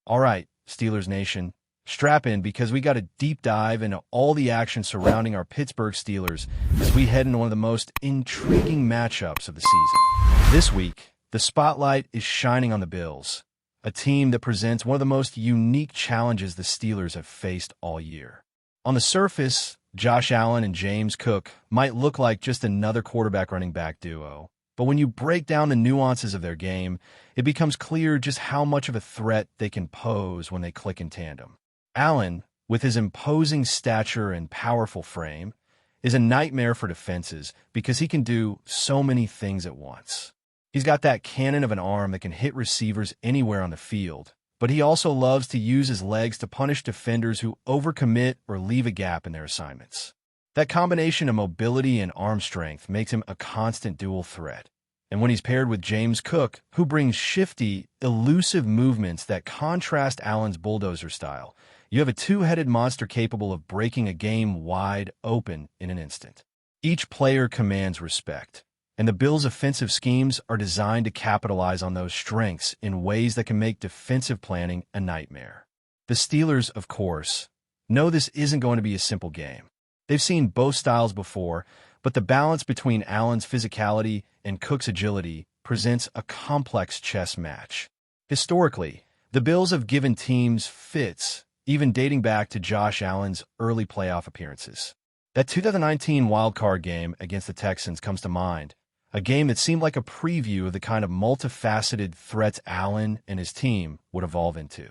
All right, Steelers Nation, strap in because we got a deep dive into all the action surrounding our Pittsburgh Steelers as we head into one of the most intriguing matchups of the season. This week, the spotlight is shining on the Bills, a team that presents one of the most unique challenges the Steelers have faced all year. On the surface, Josh Allen and James Cook might look like just another quarterback running back duo, but when you break down the nuances of their game, it becomes clear just how much of a threat they can pose when they click in tandem. Allen, with his imposing stature and powerful frame, is a nightmare for defenses because he can do so many things at once. He's got that cannon of an arm that can hit receivers anywhere on the field, but he also loves to use his legs to punish defenders who overcommit or leave a gap in their assignments. That combination of mobility and arm strength makes him a constant dual threat. And when he's paired with James Cook, who brings shifty, elusive movements that contrast Allen's bulldozer style, you have a two-headed monster capable of breaking a game wide open in an instant. Each player commands respect, and the Bills' offensive schemes are designed to capitalize on those strengths in ways that can make defensive planning a nightmare. The Steelers, of course, know this isn't going to be a simple game. They've seen both styles before, but the balance between Allen's physicality and Cook's agility presents a complex chess match. Historically, the Bills have given teams fits, even dating back to Josh Allen's early playoff appearances. That 2019 wildcard game against the Texans comes to mind, a game that seemed like a preview of the kind of multifaceted threats Allen and his team would evolve into.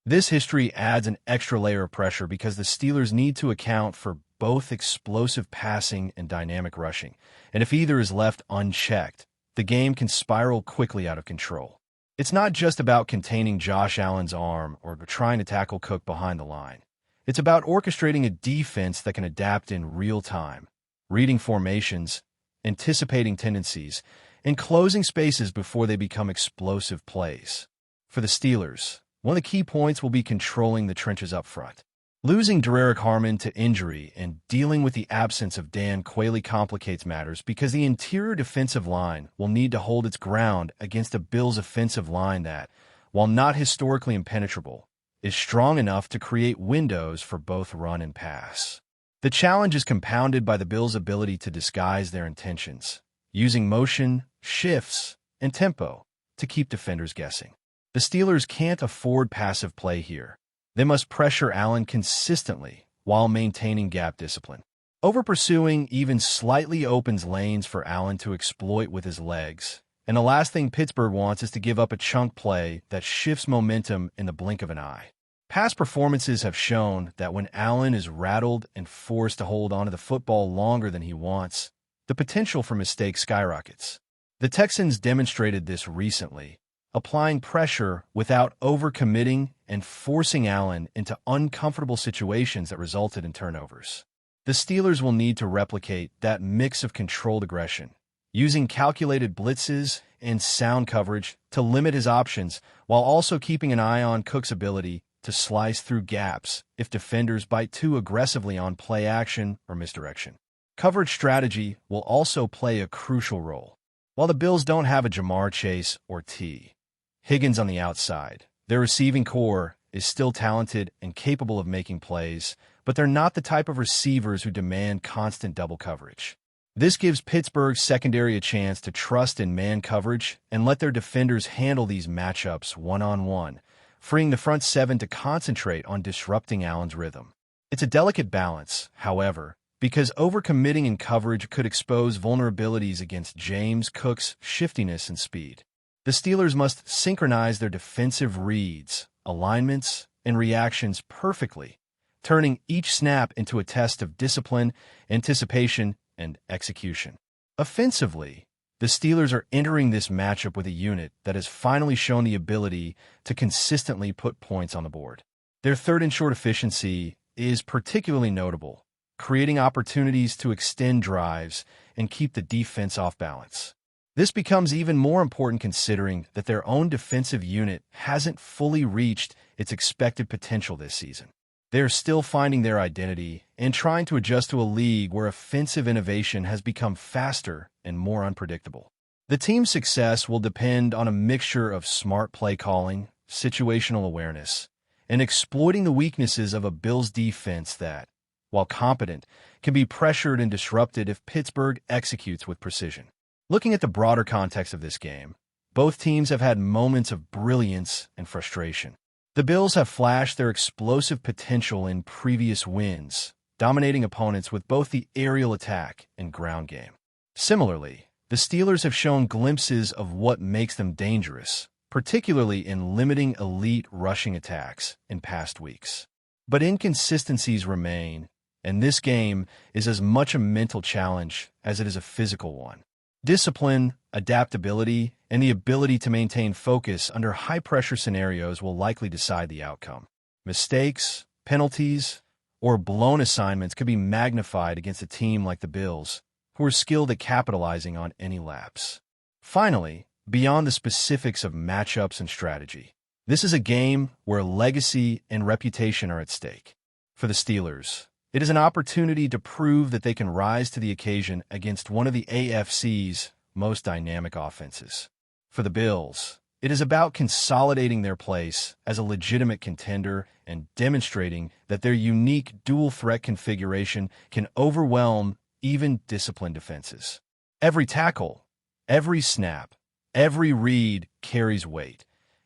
This history adds an extra layer of pressure because the Steelers need to account for both explosive passing and dynamic rushing, and if either is left unchecked, the game can spiral quickly out of control. It's not just about containing Josh Allen's arm or trying to tackle Cook behind the line. It's about orchestrating a defense that can adapt in real time, reading formations, anticipating tendencies, and closing spaces before they become explosive plays. For the Steelers, one of the key points will be controlling the trenches up front. Losing Derek Harmon to injury and dealing with the absence of Dan Quayle complicates matters because the interior defensive line will need to hold its ground against a Bills offensive line that, while not historically impenetrable, is strong enough to create windows for both run and pass. The challenge is compounded by the Bills' ability to disguise their intentions, using motion, shifts, and tempo to keep defenders guessing. The Steelers can't afford passive play here. They must pressure Allen consistently while maintaining gap discipline. Over-pursuing even slightly opens lanes for Allen to exploit with his legs, and the last thing Pittsburgh wants is to give up a chunk play that shifts momentum in the blink of an eye. Past performances have shown that when Allen is rattled and forced to hold onto the football longer than he wants, the potential for mistakes skyrockets. The Texans demonstrated this recently, applying pressure without overcommitting and forcing Allen into uncomfortable situations that resulted in turnovers. The Steelers will need to replicate that mix of controlled aggression, using calculated blitzes and sound coverage to limit his options while also keeping an eye on Cook's ability to slice through gaps if defenders bite too aggressively on play action or misdirection. Coverage strategy will also play a crucial role. While the Bills don't have a Jamar Chase or T. Higgins on the outside, their receiving core is still talented and capable of making plays, but they're not the type of receivers who demand constant double coverage. This gives Pittsburgh's secondary a chance to trust in man coverage and let their defenders handle these matchups one-on-one, freeing the front seven to concentrate on disrupting Allen's rhythm. It's a delicate balance, however, because overcommitting in coverage could expose vulnerabilities against James Cook's shiftiness and speed. The Steelers must synchronize their defensive reads, alignments, and reactions perfectly, turning each snap into a test of discipline, anticipation, and execution. Offensively, the Steelers are entering this matchup with a unit that has finally shown the ability to consistently put points on the board. Their third and short efficiency is particularly notable, creating opportunities to extend drives and keep the defense off balance. This becomes even more important considering that their own defensive unit hasn't fully reached its expected potential this season. They are still finding their identity and trying to adjust to a league where offensive innovation has become faster and more unpredictable. The team's success will depend on a mixture of smart play calling, situational awareness, and exploiting the weaknesses of a Bills defense that, while competent, can be pressured and disrupted if Pittsburgh executes with precision. Looking at the broader context of this game, both teams have had moments of brilliance and frustration. The Bills have flashed their explosive potential in previous wins, dominating opponents with both the aerial attack and ground game. Similarly, the Steelers have shown glimpses of what makes them dangerous, particularly in limiting elite rushing attacks in past weeks. But inconsistencies remain, and this game is as much a mental challenge as it is a physical one. Discipline, adaptability, and the ability to maintain focus under high-pressure scenarios will likely decide the outcome. Mistakes, penalties, or blown assignments could be magnified against a team like the Bills, who are skilled at capitalizing on any lapse. Finally, beyond the specifics of matchups and strategy, this is a game where legacy and reputation are at stake. For the Steelers, it is an opportunity to prove that they can rise to the occasion against one of the AFC's most dynamic offenses. For the Bills, it is about consolidating their place as a legitimate contender and demonstrating that their unique dual-threat configuration can overwhelm even disciplined defenses. Every tackle, every snap, every read carries weight,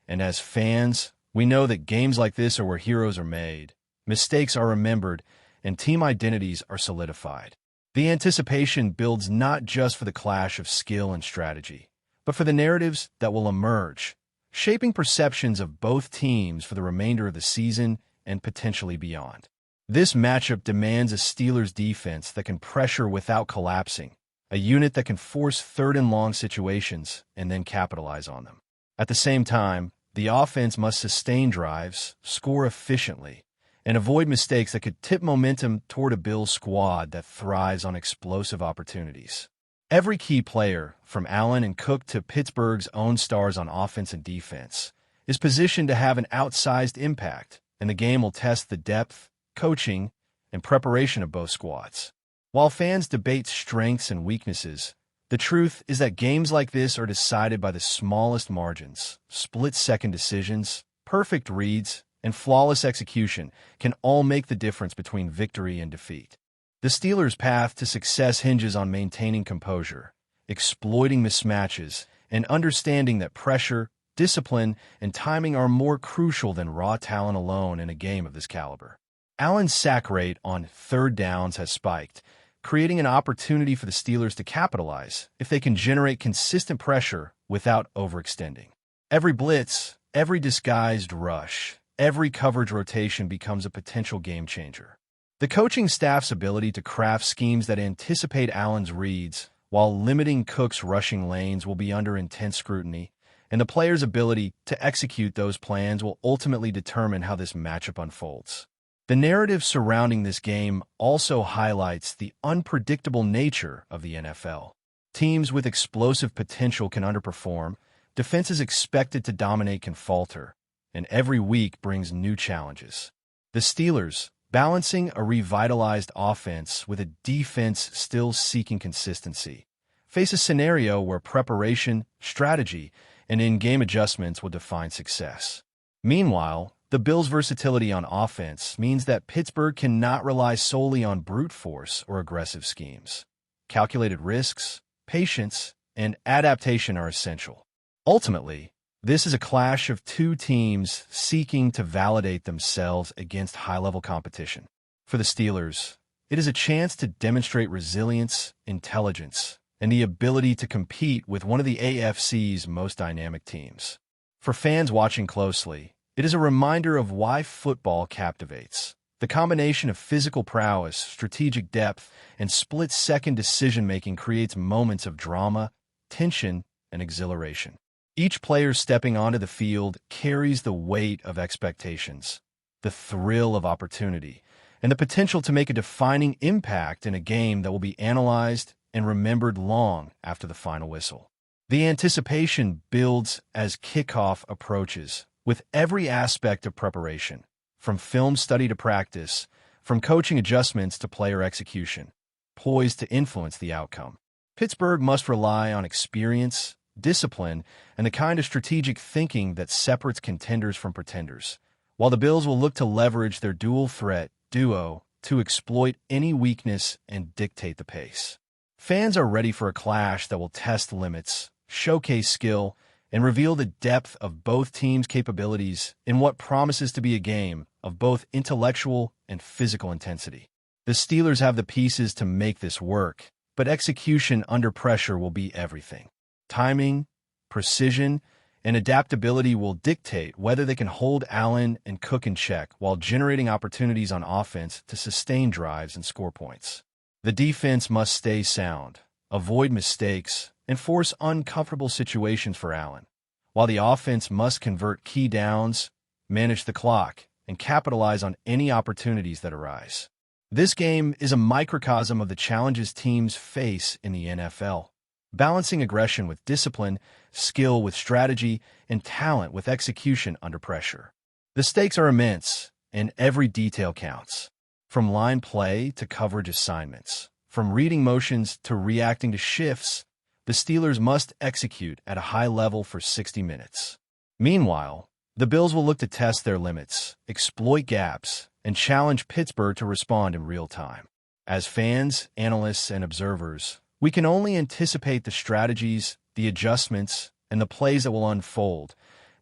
and as fans, we know that games like this are where heroes are made, mistakes are remembered, and team identities are solidified. The anticipation builds not just for the clash of skill and strategy, but for the narratives that will emerge, shaping perceptions of both teams for the remainder of the season and potentially beyond. This matchup demands a Steelers defense that can pressure without collapsing, a unit that can force third-and-long situations and then capitalize on them. At the same time, the offense must sustain drives, score efficiently, and avoid mistakes that could tip momentum toward a Bills squad that thrives on explosive opportunities. Every key player, from Allen and Cook to Pittsburgh's own stars on offense and defense, is positioned to have an outsized impact, and the game will test the depth, coaching, and preparation of both squads. While fans debate strengths and weaknesses, the truth is that games like this are decided by the smallest margins. Split-second decisions, perfect reads, and flawless execution can all make the difference between victory and defeat. The Steelers' path to success hinges on maintaining composure, exploiting mismatches, and understanding that pressure, discipline, and timing are more crucial than raw talent alone in a game of this caliber. Allen's sack rate on third downs has spiked, creating an opportunity for the Steelers to capitalize if they can generate consistent pressure without overextending. Every blitz, every disguised rush, every coverage rotation becomes a potential game changer. The coaching staff's ability to craft schemes that anticipate Allen's reads while limiting Cook's rushing lanes will be under intense scrutiny, and the players' ability to execute those plans will ultimately determine how this matchup unfolds. The narrative surrounding this game also highlights the unpredictable nature of the NFL. Teams with explosive potential can underperform, defenses expected to dominate can falter, and every week brings new challenges. The Steelers, balancing a revitalized offense with a defense still seeking consistency, face a scenario where preparation, strategy, and in-game adjustments will define success. Meanwhile, the Bills' versatility on offense means that Pittsburgh cannot rely solely on brute force or aggressive schemes. Calculated risks, patience, and adaptation are essential. Ultimately, this is a clash of two teams seeking to validate themselves against high-level competition. For the Steelers, it is a chance to demonstrate resilience, intelligence, and the ability to compete with one of the AFC's most dynamic teams. For fans watching closely, it is a reminder of why football captivates. The combination of physical prowess, strategic depth, and split-second decision-making creates moments of drama, tension, and exhilaration. Each player stepping onto the field carries the weight of expectations, the thrill of opportunity, and the potential to make a defining impact in a game that will be analyzed and remembered long after the final whistle. The anticipation builds as kickoff approaches, with every aspect of preparation, from film study to practice, from coaching adjustments to player execution, poised to influence the outcome. Pittsburgh must rely on experience, discipline, and the kind of strategic thinking that separates contenders from pretenders, while the Bills will look to leverage their dual-threat duo to exploit any weakness and dictate the pace. Fans are ready for a clash that will test limits, showcase skill, and reveal the depth of both teams' capabilities in what promises to be a game of both intellectual and physical intensity. The Steelers have the pieces to make this work, but execution under pressure will be everything. Timing, precision, and adaptability will dictate whether they can hold Allen and Cook in check while generating opportunities on offense to sustain drives and score points. The defense must stay sound, avoid mistakes, and force uncomfortable situations for Allen, while the offense must convert key downs, manage the clock, and capitalize on any opportunities that arise. This game is a microcosm of the challenges teams face in the NFL, balancing aggression with discipline, skill with strategy, and talent with execution under pressure. The stakes are immense, and every detail counts. From line play to coverage assignments, from reading motions to reacting to shifts, the Steelers must execute at a high level for 60 minutes. Meanwhile, the Bills will look to test their limits, exploit gaps, and challenge Pittsburgh to respond in real time. As fans, analysts, and observers, we can only anticipate the strategies, the adjustments, and the plays that will unfold,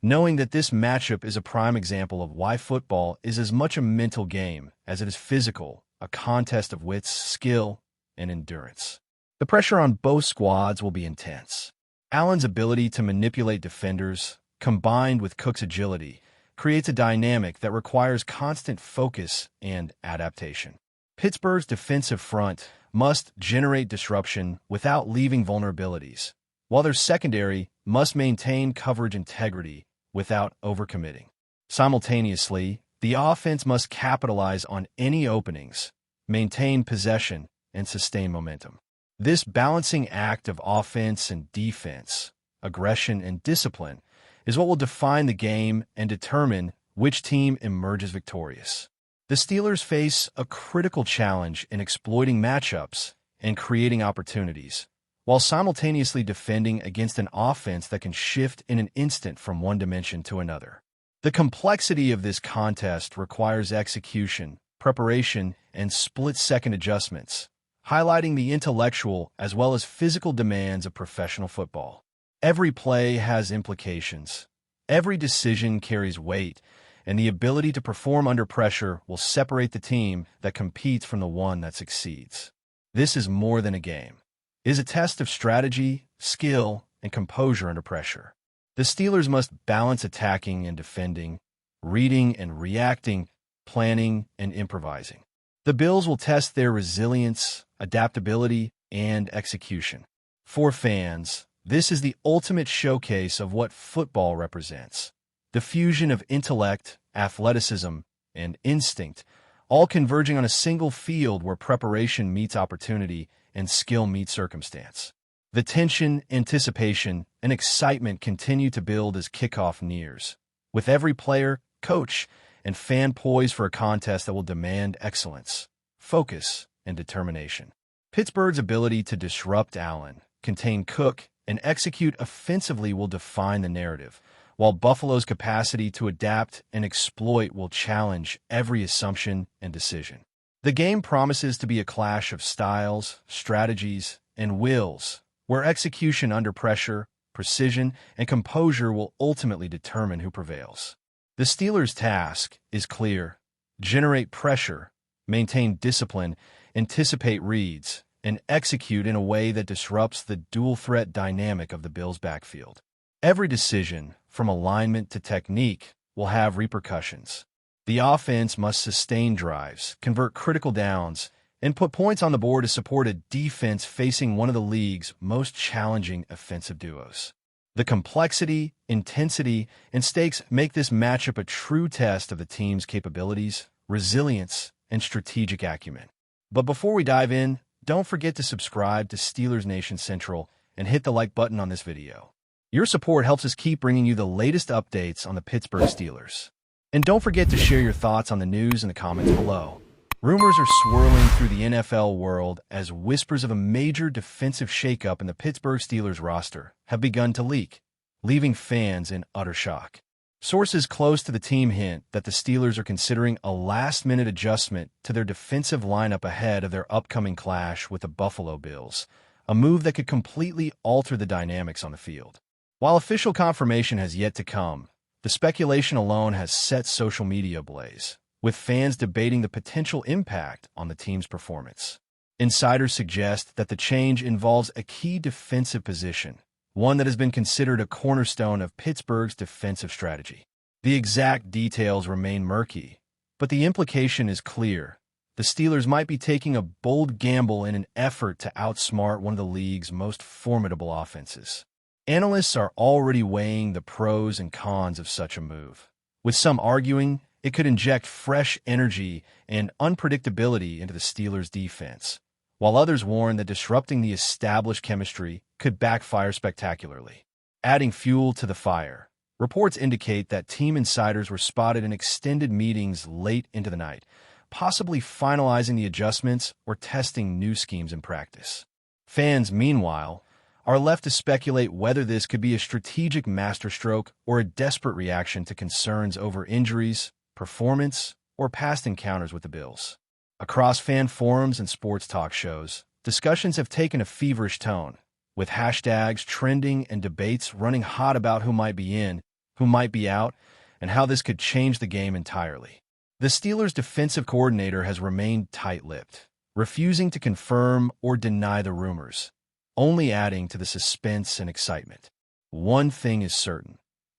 knowing that this matchup is a prime example of why football is as much a mental game as it is physical, a contest of wits, skill, and endurance. The pressure on both squads will be intense. Allen's ability to manipulate defenders, combined with Cook's agility, creates a dynamic that requires constant focus and adaptation. Pittsburgh's defensive front must generate disruption without leaving vulnerabilities, while their secondary must maintain coverage integrity without overcommitting. Simultaneously, the offense must capitalize on any openings, maintain possession, and sustain momentum. This balancing act of offense and defense, aggression and discipline, is what will define the game and determine which team emerges victorious. The Steelers face a critical challenge in exploiting matchups and creating opportunities, while simultaneously defending against an offense that can shift in an instant from one dimension to another. The complexity of this contest requires execution, preparation, and split-second adjustments, highlighting the intellectual as well as physical demands of professional football. Every play has implications. Every decision carries weight, and the ability to perform under pressure will separate the team that competes from the one that succeeds. This is more than a game. It is a test of strategy, skill, and composure under pressure. The Steelers must balance attacking and defending, reading and reacting, planning and improvising. The Bills will test their resilience, adaptability, and execution. For fans, this is the ultimate showcase of what football represents. The fusion of intellect, athleticism, and instinct, all converging on a single field where preparation meets opportunity and skill meets circumstance. The tension, anticipation, and excitement continue to build as kickoff nears, with every player, coach, and fan poised for a contest that will demand excellence, focus, and determination. Pittsburgh's ability to disrupt Allen, contain Cook, and execute offensively will define the narrative, while Buffalo's capacity to adapt and exploit will challenge every assumption and decision. The game promises to be a clash of styles, strategies, and wills, where execution under pressure, precision, and composure will ultimately determine who prevails. The Steelers' task is clear: generate pressure, maintain discipline, anticipate reads, and execute in a way that disrupts the dual-threat dynamic of the Bills' backfield. Every decision, from alignment to technique, will have repercussions. The offense must sustain drives, convert critical downs, and put points on the board to support a defense facing one of the league's most challenging offensive duos. The complexity, intensity, and stakes make this matchup a true test of the team's capabilities, resilience, and strategic acumen. But before we dive in, don't forget to subscribe to Steelers Nation Central and hit the like button on this video. Your support helps us keep bringing you the latest updates on the Pittsburgh Steelers. And don't forget to share your thoughts on the news in the comments below. Rumors are swirling through the NFL world as whispers of a major defensive shakeup in the Pittsburgh Steelers roster have begun to leak, leaving fans in utter shock. Sources close to the team hint that the Steelers are considering a last-minute adjustment to their defensive lineup ahead of their upcoming clash with the Buffalo Bills, a move that could completely alter the dynamics on the field. While official confirmation has yet to come, the speculation alone has set social media ablaze, with fans debating the potential impact on the team's performance. Insiders suggest that the change involves a key defensive position, one that has been considered a cornerstone of Pittsburgh's defensive strategy. The exact details remain murky, but the implication is clear. The Steelers might be taking a bold gamble in an effort to outsmart one of the league's most formidable offenses. Analysts are already weighing the pros and cons of such a move, with some arguing it could inject fresh energy and unpredictability into the Steelers' defense, while others warn that disrupting the established chemistry could backfire spectacularly. Adding fuel to the fire, reports indicate that team insiders were spotted in extended meetings late into the night, possibly finalizing the adjustments or testing new schemes in practice. Fans, meanwhile, are left to speculate whether this could be a strategic masterstroke or a desperate reaction to concerns over injuries, performance, or past encounters with the Bills. Across fan forums and sports talk shows, discussions have taken a feverish tone, with hashtags trending and debates running hot about who might be in, who might be out, and how this could change the game entirely. The Steelers' defensive coordinator has remained tight-lipped, refusing to confirm or deny the rumors, only adding to the suspense and excitement. One thing is certain: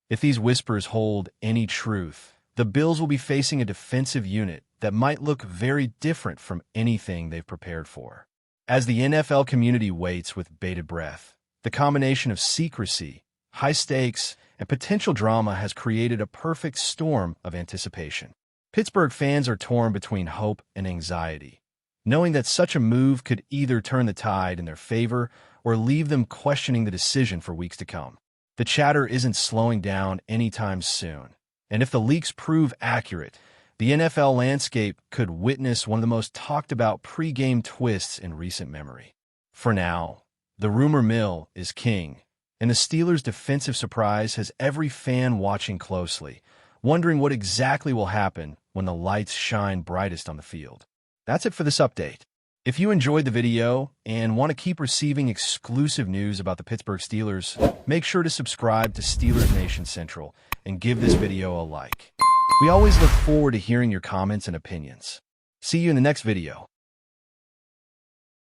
if these whispers hold any truth, the Bills will be facing a defensive unit that might look very different from anything they've prepared for. As the NFL community waits with bated breath, the combination of secrecy, high stakes, and potential drama has created a perfect storm of anticipation. Pittsburgh fans are torn between hope and anxiety, knowing that such a move could either turn the tide in their favor or leave them questioning the decision for weeks to come. The chatter isn't slowing down anytime soon, and if the leaks prove accurate, the NFL landscape could witness one of the most talked-about pre-game twists in recent memory. For now, the rumor mill is king, and the Steelers' defensive surprise has every fan watching closely, wondering what exactly will happen when the lights shine brightest on the field. That's it for this update. If you enjoyed the video and want to keep receiving exclusive news about the Pittsburgh Steelers, make sure to subscribe to Steelers Nation Central and give this video a like. We always look forward to hearing your comments and opinions. See you in the next video.